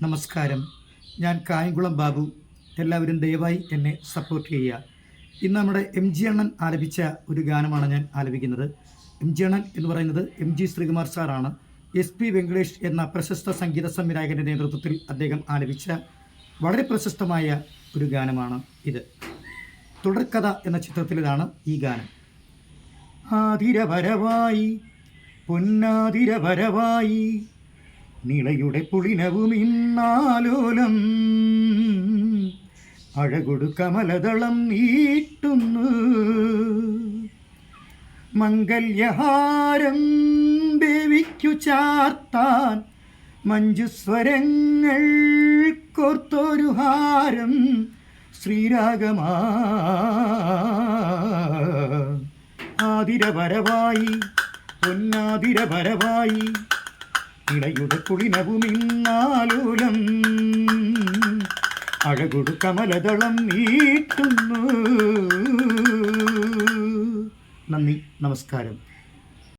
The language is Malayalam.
നമസ്കാരം. ഞാൻ കായംകുളം ബാബു. എല്ലാവരും ദയവായി എന്നെ സപ്പോർട്ട് ചെയ്യുക. ഇന്ന് നമ്മുടെ MG അണ്ണൻ ആലപിച്ച ഒരു ഗാനമാണ് ഞാൻ ആലപിക്കുന്നത്. MG അണ്ണൻ എന്ന് പറയുന്നത് MG ശ്രീകുമാർ സാറാണ്. SP വെങ്കടേഷ് എന്ന പ്രശസ്ത സംഗീത സംവിധായകൻ്റെ നേതൃത്വത്തിൽ അദ്ദേഹം ആലപിച്ച വളരെ പ്രശസ്തമായ ഒരു ഗാനമാണ് ഇത്. തുടർക്കഥ എന്ന ചിത്രത്തിലാണ് ഈ ഗാനം. ആതിരവരവായി പൊന്നാതിരവരവായി നിളയുടെ പുളിനവും ഇന്നാലോലം അഴകൊടു കമലദളം നീട്ടുന്നു മംഗല്യഹാരം ദേവിക്കു ചാർത്താൻ മഞ്ജുസ്വരങ്ങൾ കോർത്തൊരു ഹാരം ശ്രീരാഗമാ ആതിരവരവായി പൊന്നാതിരവരവായി ഇളയുടെ കുളിനവും ഇന്നാലോലം അഴകൊടു കമലദളം നീട്ടുന്നു. നന്ദി, നമസ്കാരം.